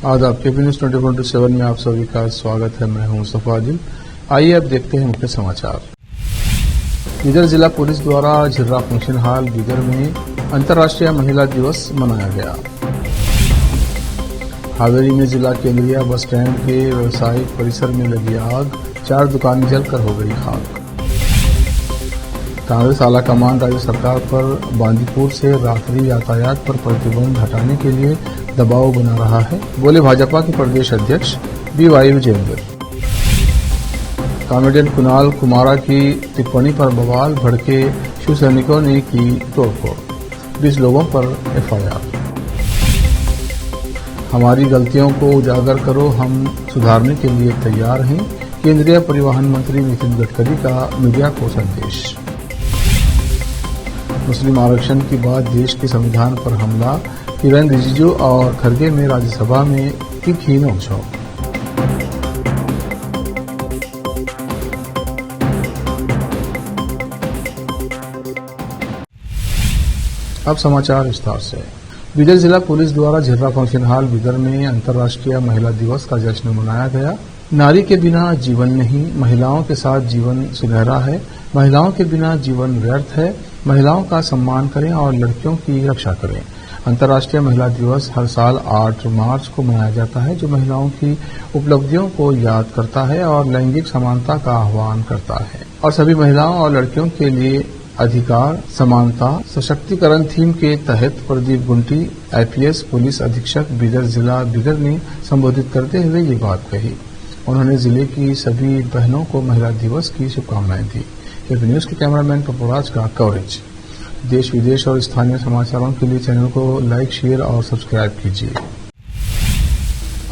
आदाब KP news 24/7 में आप सभी का स्वागत है। मैं हूं मुस्तफा आदिल। आइए अब देखते हैं मुख्य समाचार। बीदर जिला पुलिस द्वारा झिर्रा फंक्शन हॉल बीदर में अंतर्राष्ट्रीय महिला दिवस मनाया गया। हावेरी में जिला केंद्रीय बस स्टैंड के व्यावसायिक परिसर में लगी आग, 4 दुकानें जलकर हो गई खाक। कांग्रेस आलाकमान राज्य सरकार पर बांदीपुर से रात्रि यातायात पर प्रतिबंध हटाने के लिए दबाव बना रहा है, बोले भाजपा के प्रदेश अध्यक्ष BY विजेंद्र। कॉमेडियन कुणाल कुमारा की टिप्पणी पर बवाल भड़के शिव सैनिकों ने की तोड़फोड़, 20 लोगों पर FIR। हमारी गलतियों को उजागर करो, हम सुधारने के लिए तैयार हैं, केंद्रीय परिवहन मंत्री नितिन गडकरी का मीडिया को संदेश। मुस्लिम आरक्षण के बाद देश के संविधान पर हमला, किरण रिजिजू और खरगे में राज्यसभा में तीखी नोकझोंक। अब समाचार विस्तार से। बीदर जिला पुलिस द्वारा झिर्रा फंक्शन हॉल बीदर में अंतर्राष्ट्रीय महिला दिवस का जश्न मनाया गया। नारी के बिना जीवन नहीं, महिलाओं के साथ जीवन सुनहरा है, महिलाओं के बिना जीवन व्यर्थ है, महिलाओं का सम्मान करें और लड़कियों की रक्षा करें। अंतर्राष्ट्रीय महिला दिवस हर साल 8 मार्च को मनाया जाता है, जो महिलाओं की उपलब्धियों को याद करता है और लैंगिक समानता का आह्वान करता है और सभी महिलाओं और लड़कियों के लिए अधिकार, समानता, सशक्तिकरण थीम के तहत प्रदीप गुंटी IPS पुलिस अधीक्षक बीदर जिला बीदर ने संबोधित करते हुए ये बात कही। उन्होंने जिले की सभी बहनों को महिला दिवस की शुभकामनाएं दी। केपी न्यूज के कैमरामैन पपुराज का कवरेज। देश विदेश और स्थानीय समाचारों के लिए चैनल को लाइक, शेयर और सब्सक्राइब कीजिए।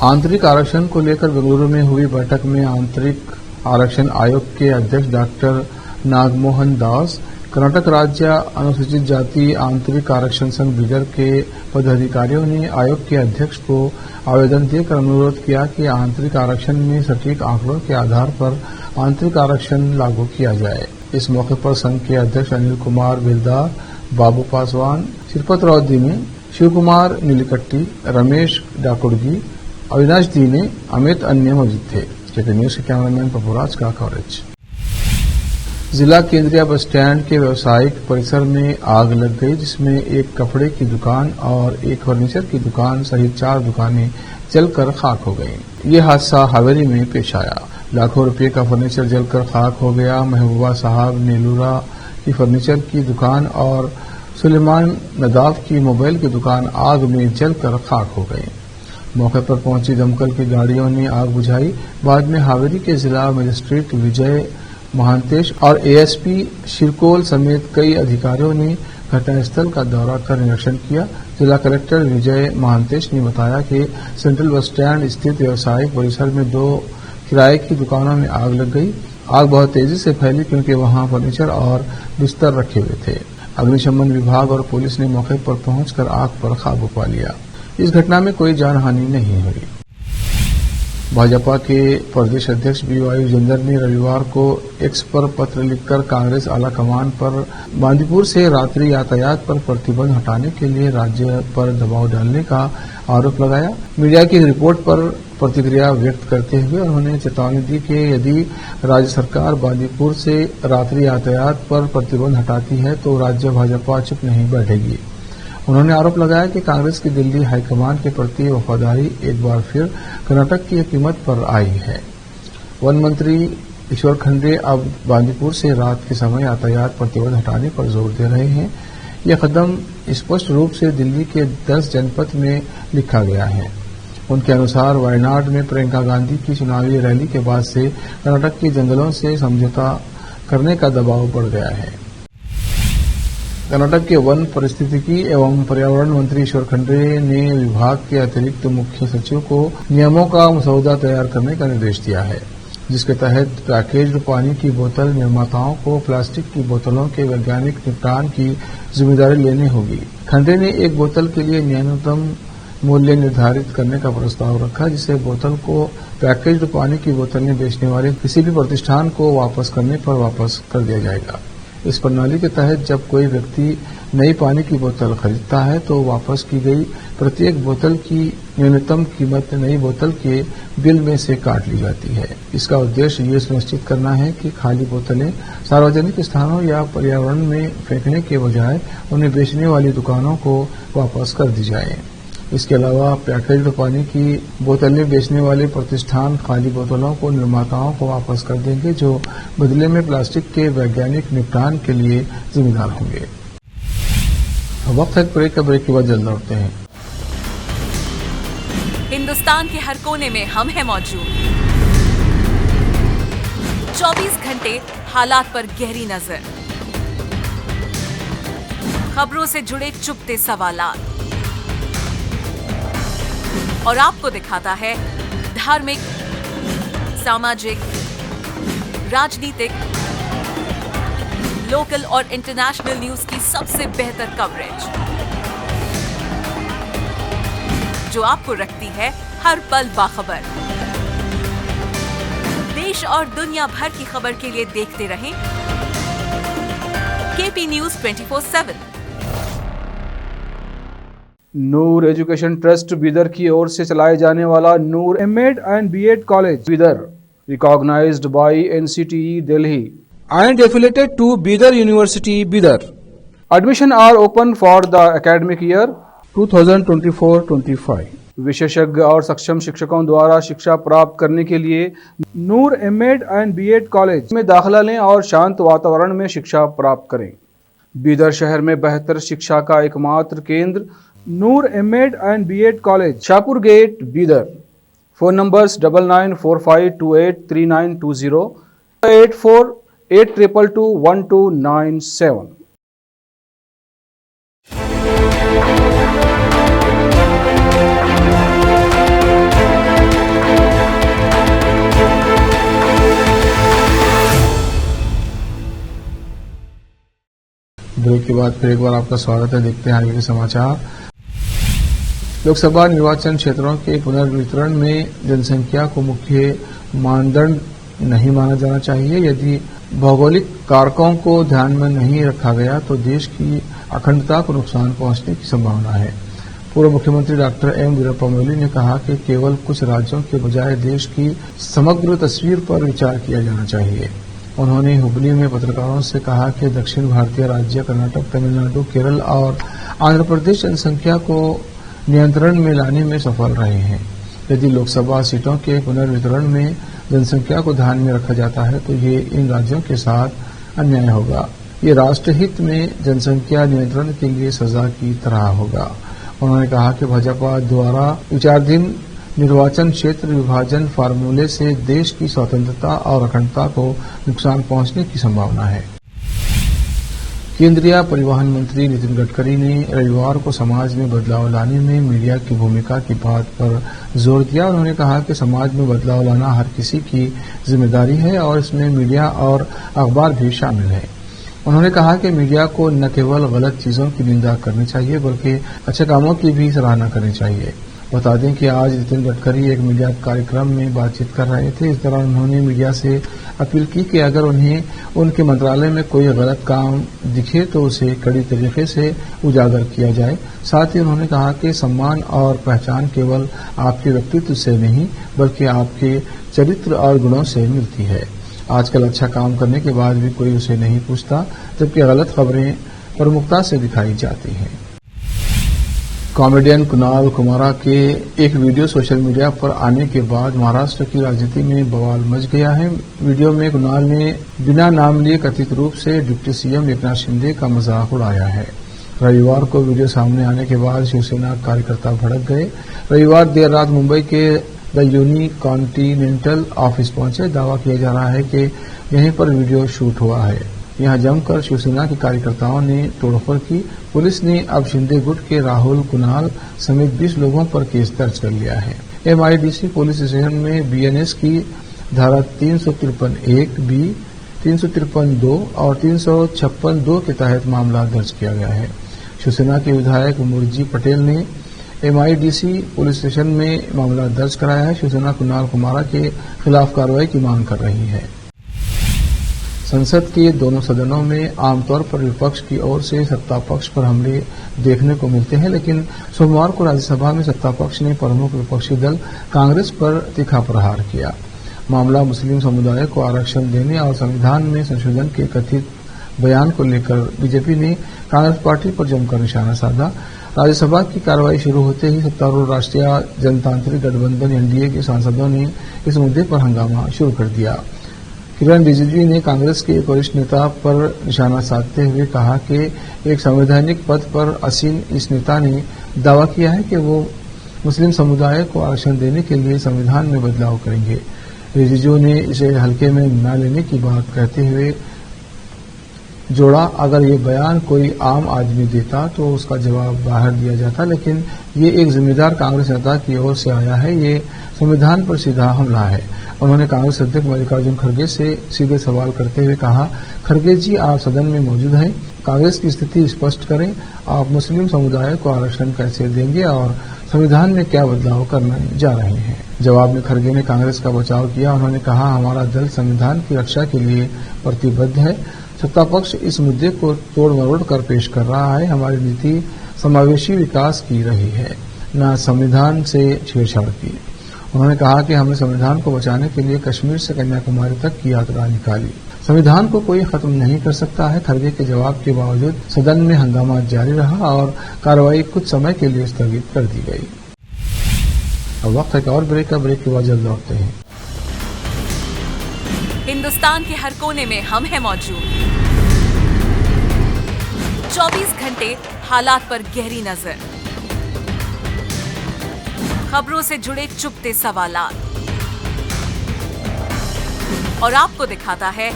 आंतरिक आरक्षण को लेकर बेंगलुरु में हुई बैठक में आंतरिक आरक्षण आयोग के अध्यक्ष डॉक्टर नागमोहन दास, कर्नाटक राज्य अनुसूचित जाति आंतरिक आरक्षण संघ बीदर के पदाधिकारियों ने आयोग के अध्यक्ष को आवेदन देकर अनुरोध किया कि आंतरिक आरक्षण में सटीक आंकड़ों के आधार पर आंतरिक आरक्षण लागू किया जाए। इस मौके पर संघ के अध्यक्ष अनिल कुमार बिरदार, बाबू पासवान, श्रीपत राव दीने, शिव कुमार नीलिकट्टी, रमेश डाकुड़गी, अविनाश दीने अमित अन्य मौजूद थे। केपी न्यूज के कैमरामैन पपुराज का कवरेज। जिला केंद्रीय बस स्टैंड के व्यावसायिक परिसर में आग लग गई, जिसमें एक कपड़े की दुकान और एक फर्नीचर की दुकान सहित 4 दुकानें जलकर खाक हो गईं। ये हादसा हावेरी में पेश आया। लाखों रुपए का फर्नीचर जलकर खाक हो गया। महबूबा साहब नेलूरा की फर्नीचर की दुकान और सुलेमान नदाफ की मोबाइल की दुकान आग में जलकर खाक हो गई। मौके पर पहुंची दमकल की गाड़ियों ने आग बुझाई। बाद में हावेरी के जिला मजिस्ट्रेट विजय महांतेश और ASP शिरकोल समेत कई अधिकारियों ने घटनास्थल का दौरा कर निरीक्षण किया। जिला कलेक्टर विजय महांतेश ने बताया कि सेंट्रल बस स्टैंड स्थित व्यावसायिक परिसर में 2 किराए की दुकानों में आग लग गई। आग बहुत तेजी से फैली क्योंकि वहां फर्नीचर और बिस्तर रखे हुए थे। अग्निशमन विभाग और पुलिस ने मौके पर पहुंचकर आग पर काबू पा लिया। इस घटना में कोई जानहानि नहीं हुई। भाजपा के प्रदेश अध्यक्ष BY विजेंद्र ने रविवार को X पर पत्र लिखकर कांग्रेस आलाकमान पर बांदीपुर से रात्रि यातायात पर प्रतिबंध हटाने के लिए राज्य पर दबाव डालने का आरोप लगाया। मीडिया की रिपोर्ट पर प्रतिक्रिया व्यक्त करते हुए उन्होंने चेतावनी दी कि यदि राज्य सरकार बांदीपुर से रात्रि यातायात पर प्रतिबंध हटाती है तो राज्य भाजपा चुप नहीं बैठेगी। उन्होंने आरोप लगाया कि कांग्रेस की दिल्ली हाईकमान के प्रति वफादारी एक बार फिर कर्नाटक की कीमत पर आई है। वन मंत्री ईश्वर खंडे अब बांदीपुर से रात के समय यातायात प्रतिबंध हटाने पर जोर दे रहे हैं। यह कदम स्पष्ट रूप से दिल्ली के 10 जनपद में लिखा गया है। उनके अनुसार वायनाड में प्रियंका गांधी की चुनावी रैली के बाद से कर्नाटक के जंगलों से समझौता करने का दबाव बढ़ गया है। कर्नाटक के वन पारिस्थितिकी एवं पर्यावरण मंत्री ईश्वर खंडे ने विभाग के अतिरिक्त मुख्य सचिव को नियमों का मसौदा तैयार करने का निर्देश दिया है, जिसके तहत पैकेज्ड पानी की बोतल निर्माताओं को प्लास्टिक की बोतलों के वैज्ञानिक निपटान की जिम्मेदारी लेनी होगी। खंडे ने एक बोतल के लिए न्यूनतम मूल्य निर्धारित करने का प्रस्ताव रखा, जिसे बोतल को पैकेज्ड पानी की बोतलें बेचने वाले किसी भी प्रतिष्ठान को वापस करने पर वापस कर दिया जाएगा। इस प्रणाली के तहत जब कोई व्यक्ति नई पानी की बोतल खरीदता है तो वापस की गई प्रत्येक बोतल की न्यूनतम कीमत नई बोतल के बिल में से काट ली जाती है। इसका उद्देश्य ये सुनिश्चित करना है कि खाली बोतलें सार्वजनिक स्थानों या पर्यावरण में फेंकने के बजाय उन्हें बेचने वाली दुकानों को वापस कर दी जाए। इसके अलावा पैकेज्ड पानी की बोतलें बेचने वाले प्रतिष्ठान खाली बोतलों को निर्माताओं को वापस कर देंगे, जो बदले में प्लास्टिक के वैज्ञानिक निपटान के लिए जिम्मेदार होंगे। वक्त है ब्रेक का, ब्रेक के बाद जल्द लौटते हैं। हिंदुस्तान के हर कोने में हम हैं मौजूद। 24 घंटे हालात पर गहरी नजर, खबरों से जुड़े चुपते सवालात, और आपको दिखाता है धार्मिक, सामाजिक, राजनीतिक, लोकल और इंटरनेशनल न्यूज की सबसे बेहतर कवरेज, जो आपको रखती है हर पल बाखबर। देश और दुनिया भर की खबर के लिए देखते रहें KP news 24/7। Noor education trust Bidar की ओर से चलाए जाने वाला Noor MEd and BEd college Bidar, recognised by NCTE Delhi and affiliated to Bidar University, Bidar. Admission are open for the academic year 2024-25. विशेषज्ञ और सक्षम शिक्षकों द्वारा शिक्षा प्राप्त करने के लिए नूर एमएड एंड बीएड कॉलेज में दाखिला लें और शांत वातावरण में शिक्षा प्राप्त करें। बीदर शहर में बेहतर शिक्षा का एकमात्र केंद्र Noor MEd and BEd college, Shahpur gate, Bidar. Phone numbers 9945283920, 8482221297। Break के बाद फिर एक बार आपका स्वागत है। देखते हैं आगे के समाचार। लोकसभा निर्वाचन क्षेत्रों के पुनर्वितरण में जनसंख्या को मुख्य मानदंड नहीं माना जाना चाहिए। यदि भौगोलिक कारकों को ध्यान में नहीं रखा गया तो देश की अखंडता को नुकसान पहुंचने की संभावना है। पूर्व मुख्यमंत्री डॉक्टर एम वीरप्पा मोइली ने कहा कि केवल कुछ राज्यों के बजाय देश की समग्र तस्वीर पर विचार किया जाना चाहिए। उन्होंने हुबली में पत्रकारों से कहा कि दक्षिण भारतीय राज्य कर्नाटक, तमिलनाडु, केरल और आंध्र प्रदेश जनसंख्या को नियंत्रण में लाने में सफल रहे हैं। यदि लोकसभा सीटों के पुनर्वितरण में जनसंख्या को ध्यान में रखा जाता है तो ये इन राज्यों के साथ अन्याय होगा। ये राष्ट्रहित में जनसंख्या नियंत्रण के लिए सजा की तरह होगा। उन्होंने कहा कि भाजपा द्वारा विचाराधीन निर्वाचन क्षेत्र विभाजन फार्मूले से देश की स्वतंत्रता और अखंडता को नुकसान पहुंचने की संभावना है। केंद्रीय परिवहन मंत्री नितिन गडकरी ने रविवार को समाज में बदलाव लाने में मीडिया की भूमिका की बात पर जोर दिया। उन्होंने कहा कि समाज में बदलाव लाना हर किसी की जिम्मेदारी है और इसमें मीडिया और अखबार भी शामिल है। उन्होंने कहा कि मीडिया को न केवल गलत चीजों की निंदा करनी चाहिए बल्कि अच्छे कामों की भी सराहना करनी चाहिए। बता दें कि आज नितिन गडकरी एक मीडिया कार्यक्रम में बातचीत कर रहे थे। इस दौरान उन्होंने मीडिया से अपील की कि अगर उन्हें उनके मंत्रालय में कोई गलत काम दिखे तो उसे कड़ी तरीके से उजागर किया जाए। साथ ही उन्होंने कहा कि सम्मान और पहचान केवल आपके व्यक्तित्व से नहीं बल्कि आपके चरित्र और गुणों से मिलती है। आजकल अच्छा काम करने के बाद भी कोई उसे नहीं पूछता, जबकि गलत खबरें प्रमुखता से दिखाई जाती हैं। कॉमेडियन कुणाल कुमारा के एक वीडियो सोशल मीडिया पर आने के बाद महाराष्ट्र की राजनीति में बवाल मच गया है। वीडियो में कुणाल ने बिना नाम लिए कथित रूप से डिप्टी सीएम एकनाथ शिंदे का मजाक उड़ाया है। रविवार को वीडियो सामने आने के बाद शिवसेना कार्यकर्ता भड़क गए। रविवार देर रात मुंबई के द यूनिकॉन्टिनेंटल ऑफिस पहुंचे। दावा किया जा रहा है कि यहीं पर वीडियो शूट हुआ है। यहां जमकर शिवसेना के कार्यकर्ताओं ने तोड़फोड़ की। पुलिस ने अब शिंदे गुट के राहुल कुणाल समेत 20 लोगों पर केस दर्ज कर लिया है। एमआईडीसी पुलिस स्टेशन में बीएनएस की धारा 353(1)(b), 353(2) और 356(2) के तहत मामला दर्ज किया गया है। शिवसेना के विधायक मुरजी पटेल ने एमआईडीसी पुलिस स्टेशन में मामला दर्ज कराया है। शिवसेना कुणाल कुमारा के खिलाफ कार्रवाई की मांग कर रही है। संसद के दोनों सदनों में आमतौर पर विपक्ष की ओर से सत्ता पक्ष पर हमले देखने को मिलते हैं, लेकिन सोमवार को राज्यसभा में सत्ता पक्ष ने प्रमुख विपक्षी दल कांग्रेस पर तीखा प्रहार किया। मामला मुस्लिम समुदाय को आरक्षण देने और संविधान में संशोधन के कथित बयान को लेकर बीजेपी ने कांग्रेस पार्टी पर जमकर निशाना साधा। राज्यसभा की कार्रवाई शुरू होते ही सत्तारूढ़ राष्ट्रीय जनतांत्रिक गठबंधन एनडीए के सांसदों ने इस मुद्दे पर हंगामा शुरू कर दिया। किरण रिजिजू ने कांग्रेस के एक वरिष्ठ नेता पर निशाना साधते हुए कहा कि एक संवैधानिक पद पर आसीन इस नेता ने दावा किया है कि वो मुस्लिम समुदाय को आरक्षण देने के लिए संविधान में बदलाव करेंगे। रिजिजू ने इसे हल्के में न लेने की बात कहते हुए जोड़ा, अगर ये बयान कोई आम आदमी देता तो उसका जवाब बाहर दिया जाता, लेकिन ये एक जिम्मेदार कांग्रेस नेता की ओर से आया है, ये संविधान पर सीधा हमला है। उन्होंने कांग्रेस अध्यक्ष मल्लिकार्जुन खड़गे से सीधे सवाल करते हुए कहा, खड़गे जी आप सदन में मौजूद हैं, कांग्रेस की स्थिति स्पष्ट करें, आप मुस्लिम समुदाय को आरक्षण कैसे देंगे और संविधान में क्या बदलाव करने जा रहे हैं। जवाब में खड़गे ने कांग्रेस का बचाव किया। उन्होंने कहा, हमारा दल संविधान की रक्षा के लिए प्रतिबद्ध है। सत्ता पक्ष इस मुद्दे को तोड़ मरोड़ कर पेश कर रहा है। हमारी नीति समावेशी विकास की रही है, न संविधान से छेड़छाड़ की। उन्होंने कहा कि हमने संविधान को बचाने के लिए कश्मीर से कन्याकुमारी तक की यात्रा निकाली। संविधान को कोई खत्म नहीं कर सकता है। खड़गे के जवाब के बावजूद सदन में हंगामा जारी रहा और कार्रवाई कुछ समय के लिए स्थगित कर दी गई। अब वक्त है एक और ब्रेक का। ब्रेक के बाद जल्द लौटते हैं। हिंदुस्तान के हर कोने में हम हैं मौजूद। 24 घंटे हालात पर गहरी नजर, खबरों से जुड़े चुपते सवालात और आपको दिखाता है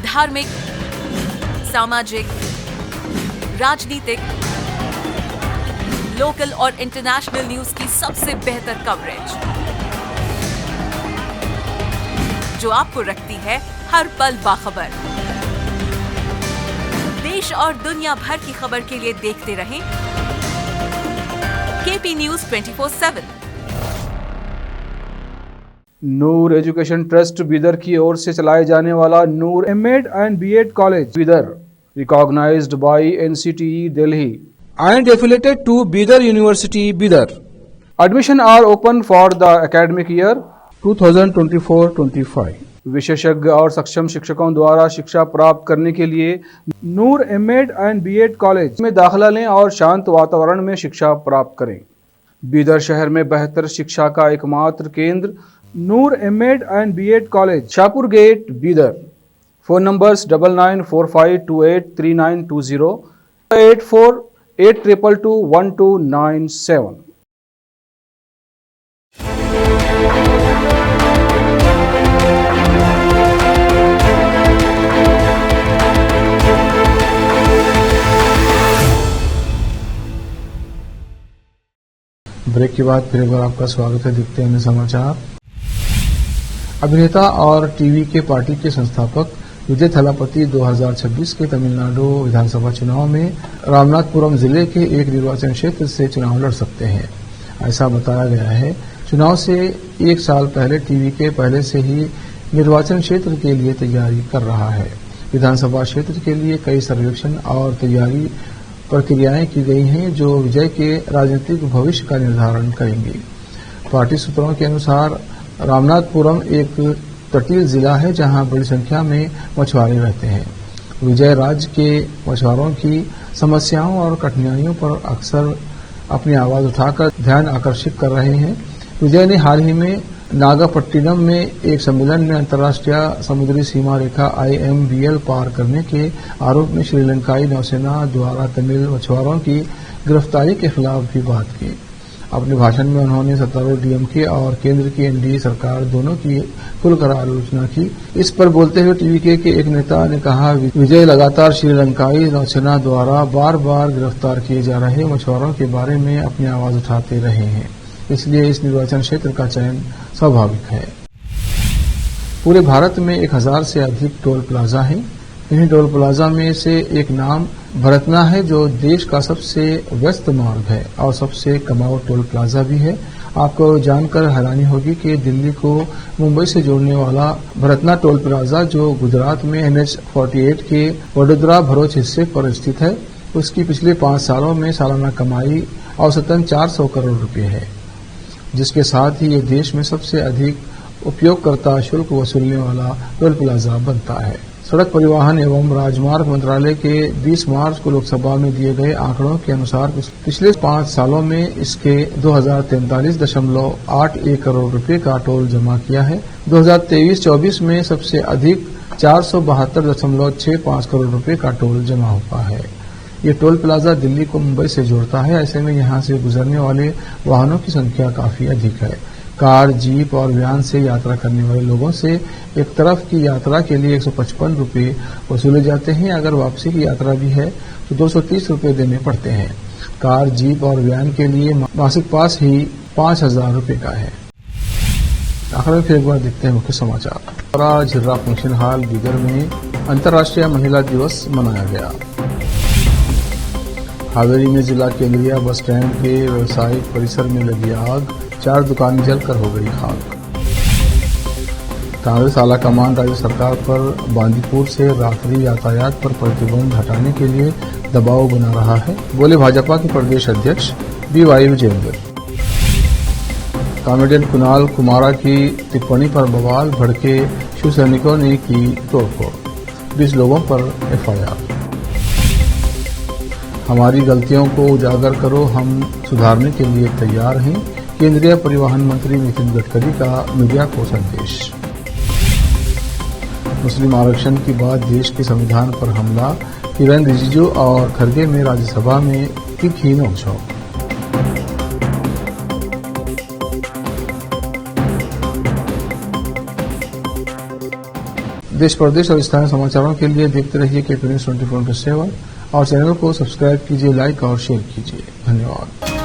धार्मिक, सामाजिक, राजनीतिक, लोकल और इंटरनेशनल न्यूज की सबसे बेहतर कवरेज, जो आपको रखती है हर पल बाखबर। देश और दुनिया भर की खबर के लिए देखते रहें KP news 24/7। Noor education trust Bidar की ओर से चलाए जाने वाला Noor MEd and BEd college Bidar, recognised by NCTE Delhi and affiliated to Bidar University, Bidar. Admission are open for the academic year 2024-25. विशेषज्ञ और सक्षम शिक्षकों द्वारा शिक्षा प्राप्त करने के लिए नूर एमएड एंड बीएड कॉलेज में दाखिला लें और शांत वातावरण में शिक्षा प्राप्त करें। बीदर शहर में बेहतर शिक्षा का एकमात्र केंद्र Noor MEd and BEd college, Shahpur gate, Bidar. Phone numbers 9945283920, 8482221297। Break के बाद फिर एक बार आपका स्वागत है। देखते हैं समाचार। अभिनेता और टीवी के पार्टी के संस्थापक विजय थलापति 2026 के तमिलनाडु विधानसभा चुनाव में रामनाथपुरम जिले के एक निर्वाचन क्षेत्र से चुनाव लड़ सकते हैं, ऐसा बताया गया है। चुनाव से एक साल पहले टीवी के पहले से ही निर्वाचन क्षेत्र के लिए तैयारी कर रहा है। विधानसभा क्षेत्र के लिए कई सर्वेक्षण और तैयारी प्रक्रियाएं की गई हैं जो विजय के राजनीतिक भविष्य का निर्धारण करेंगी। पार्टी सूत्रों के अनुसार रामनाथपुरम एक तटीय जिला है जहां बड़ी संख्या में मछुआरे रहते हैं। विजय राज्य के मछुआरों की समस्याओं और कठिनाइयों पर अक्सर अपनी आवाज उठाकर ध्यान आकर्षित कर रहे हैं। विजय ने हाल ही में नागापट्टिनम में एक सम्मेलन में अंतर्राष्ट्रीय समुद्री सीमा रेखा IMBL पार करने के आरोप में श्रीलंकाई नौसेना द्वारा तमिल मछुआरों की गिरफ्तारी के खिलाफ भी बात की। अपने भाषण में उन्होंने सत्तारूढ़ DMK और केंद्र की NDA सरकार दोनों की खुलकर आलोचना की। इस पर बोलते हुए TVK के एक नेता ने कहा, विजय लगातार श्रीलंकाई नौसेना द्वारा बार बार गिरफ्तार किए जा रहे मछुआरों के बारे में अपनी आवाज उठाते रहे हैं, इसलिए इस निर्वाचन क्षेत्र का चयन स्वाभाविक है। पूरे भारत में 1000 से अधिक टोल प्लाजा हैं। इन्हीं टोल प्लाजा में से एक नाम भरतना है, जो देश का सबसे व्यस्त मार्ग है और सबसे कमाऊ टोल प्लाजा भी है। आपको जानकर हैरानी होगी कि दिल्ली को मुंबई से जोड़ने वाला भरतना टोल प्लाजा, जो गुजरात में NH-48 के वडोदरा भरूच हिस्से पर स्थित है, उसकी पिछले 5 सालों में सालाना कमाई औसतन 400 करोड़ रुपए है, जिसके साथ ही ये देश में सबसे अधिक उपयोगकर्ता शुल्क वसूलने वाला टोल प्लाजा बनता है। सड़क परिवहन एवं राजमार्ग मंत्रालय के 20 मार्च को लोकसभा में दिए गए आंकड़ों के अनुसार पिछले 5 सालों में इसके 2043.81 करोड़ रुपए का टोल जमा किया है। 2023-24 में सबसे अधिक 472.65 करोड़ रुपए का टोल जमा हुआ है। ये टोल प्लाजा दिल्ली को मुंबई से जोड़ता है। ऐसे में यहां से गुजरने वाले वाहनों की संख्या काफी अधिक है। कार, जीप और वैन से यात्रा करने वाले लोगों से एक तरफ की यात्रा के लिए 155 रुपए वसूले जाते हैं। अगर वापसी की यात्रा भी है तो 230 रुपए देने पड़ते हैं। कार, जीप और वैन के लिए मासिक पास ही 5000 रुपए का है। आखिर में फिर एक बार देखते हैं मुख्य समाचार। आज झिर्रा फंक्शन हॉल बीदर में अंतर्राष्ट्रीय महिला दिवस मनाया गया। हावेरी में जिला केंद्रीय बस स्टैंड के व्यवसायिक परिसर में लगी आग, 4 दुकानें जलकर हो गई खाक। कांग्रेस आला कमान राज्य सरकार पर बांदीपुर से रात्रि यातायात पर प्रतिबंध हटाने के लिए दबाव बना रहा है, बोले भाजपा के प्रदेश अध्यक्ष BY विजेंद्र। कॉमेडियन कुणाल कुमारा की टिप्पणी पर बवाल, भड़के शिव सैनिकों ने की तोड़फोड़, 20 लोगों पर FIR। हमारी गलतियों को उजागर करो, हम सुधारने के लिए तैयार हैं, केंद्रीय परिवहन मंत्री नितिन गडकरी का मीडिया को संदेश। मुस्लिम आरक्षण की बाद देश के संविधान पर हमला, किरण रिजिजू और खरगे में राज्यसभा में तीखी नोकझोंक। देश प्रदेश और स्थानीय समाचारों के लिए देखते रहिए KP News 24/7 और चैनल को सब्सक्राइब कीजिए, लाइक और शेयर कीजिए। धन्यवाद।